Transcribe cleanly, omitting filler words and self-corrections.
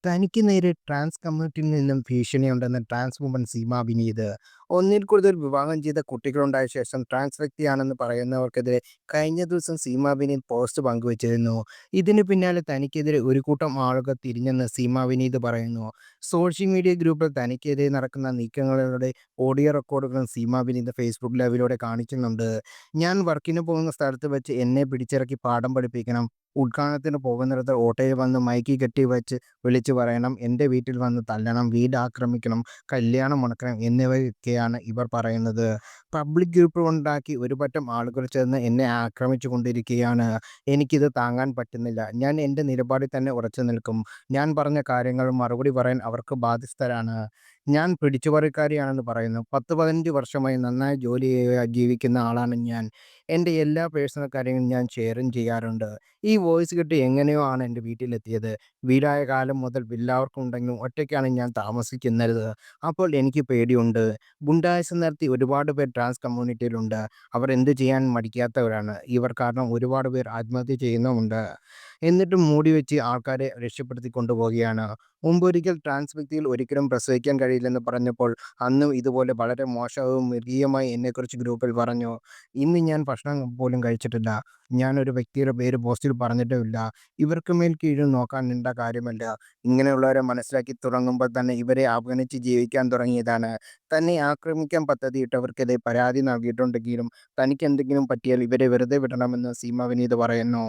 തനിക്ക് നേരെ ട്രാൻസ് കമ്മ്യൂണിറ്റിയിൽ നിന്നും ഭീഷണിയുണ്ടെന്ന് ട്രാൻസ് വുമൺ സീമ വിനീത്. ഒന്നിൽ കൂടുതൽ വിവാഹം ചെയ്ത കുട്ടികളുണ്ടായ ശേഷം ട്രാൻസ് വ്യക്തിയാണെന്ന് പറയുന്നവർക്കെതിരെ കഴിഞ്ഞ ദിവസം സീമ വിനീത് പോസ്റ്റ് പങ്കുവച്ചിരുന്നു. ഇതിന് പിന്നാലെ തനിക്കെതിരെ ഒരു കൂട്ടം ആളുകൾ തിരിഞ്ഞെന്ന് സീമ വിനീത് പറയുന്നു. സോഷ്യൽ മീഡിയ ഗ്രൂപ്പിൽ തനിക്കെതിരെ നടക്കുന്ന നീക്കങ്ങളുടെ ഓഡിയോ റെക്കോർഡുകളും സീമ വിനീത് ഫേസ്ബുക്ക് ലൈവിലൂടെ കാണിക്കുന്നുണ്ട്. ഞാൻ വർക്കിന് പോകുന്ന സ്ഥലത്ത് വെച്ച് എന്നെ പിടിച്ചിറക്കി പാഠം പഠിപ്പിക്കണം. ഉദ്ഘാടനത്തിന് പോകുന്നിടത്ത് ഓട്ടോയിൽ വന്ന് മൈക്ക് കെട്ടി വെച്ച് വിളിച്ചു പറയണം, എൻ്റെ വീട്ടിൽ വന്ന് തല്ലണം, വീട് ആക്രമിക്കണം, കല്യാണം മുടക്കണം എന്നിവയൊക്കെയാണ് ഇവർ പറയുന്നത്. പബ്ലിക് ഗ്രൂപ്പ് ഉണ്ടാക്കി ഒരു പറ്റം ആളുകൾ ചേർന്ന് എന്നെ ആക്രമിച്ചു കൊണ്ടിരിക്കുകയാണ്. എനിക്കിത് താങ്ങാൻ പറ്റുന്നില്ല. ഞാൻ എൻ്റെ നിലപാടിൽ തന്നെ ഉറച്ചു നിൽക്കും. ഞാൻ പറഞ്ഞ കാര്യങ്ങൾ മറുപടി പറയാൻ അവർക്ക് ബാധ്യസ്ഥരാണ്. ഞാൻ പിടിച്ചുപറിക്കാരിയാണെന്ന് പറയുന്നു. 10, 15 വർഷമായി നന്നായി ജോലി ജീവിക്കുന്ന ആളാണ് ഞാൻ. എൻ്റെ എല്ലാ പേഴ്സണൽ കാര്യങ്ങളും ഞാൻ ഷെയറും ചെയ്യാറുണ്ട്. ഈ വോയിസ് കേട്ട് എങ്ങനെയോ ആണ് എൻ്റെ വീട്ടിലെത്തിയത്. വീടായ കാലം മുതൽ എല്ലാവർക്കും ഉണ്ടെങ്കിലും ഒറ്റയ്ക്കാണ് ഞാൻ താമസിക്കുന്നത്. അപ്പോൾ എനിക്ക് പേടിയുണ്ട്. ഗുണ്ടായിസം നടത്തി ഒരുപാട് പേർ ട്രാൻസ് കമ്മ്യൂണിറ്റിയിലുണ്ട്. അവർ എന്ത് ചെയ്യാൻ മടിക്കാത്തവരാണ്. ഇവർ കാരണം ഒരുപാട് പേർ ആത്മഹത്യ ചെയ്യുന്നുമുണ്ട്. എന്നിട്ടും മൂടിവെച്ച് ആൾക്കാരെ രക്ഷപ്പെടുത്തി കൊണ്ടുപോവുകയാണ്. മുമ്പൊരിക്കൽ ട്രാൻസ് വ്യക്തികൾ ഒരിക്കലും പ്രസവിക്കാൻ കഴിയില്ലെന്ന് പറഞ്ഞപ്പോൾ അന്നും ഇതുപോലെ വളരെ മോശവും മൃഗീയമായി എന്നെക്കുറിച്ച് ഗ്രൂപ്പിൽ പറഞ്ഞു. ഇന്ന് ഞാൻ ഭക്ഷണം പോലും കഴിച്ചിട്ടില്ല. ഞാനൊരു വ്യക്തിയുടെ പേര് പോസ്റ്റിൽ പറഞ്ഞിട്ടുമില്ല. ഇവർക്ക് മേൽ കീഴും നോക്കാൻ നിണ്ട കാര്യമല്ല. ഇങ്ങനെയുള്ളവരെ മനസ്സിലാക്കി തുടങ്ങുമ്പോൾ തന്നെ ഇവരെ അവഗണിച്ച് ജീവിക്കാൻ തുടങ്ങിയതാണ്. തന്നെ ആക്രമിക്കാൻ പദ്ധതിയിട്ടവർക്കെതിരെ പരാതി നൽകിയിട്ടുണ്ടെങ്കിലും തനിക്കെന്തെങ്കിലും പറ്റിയാൽ ഇവരെ വെറുതെ വിടണമെന്ന് സീമ വിനീത് പറയുന്നു.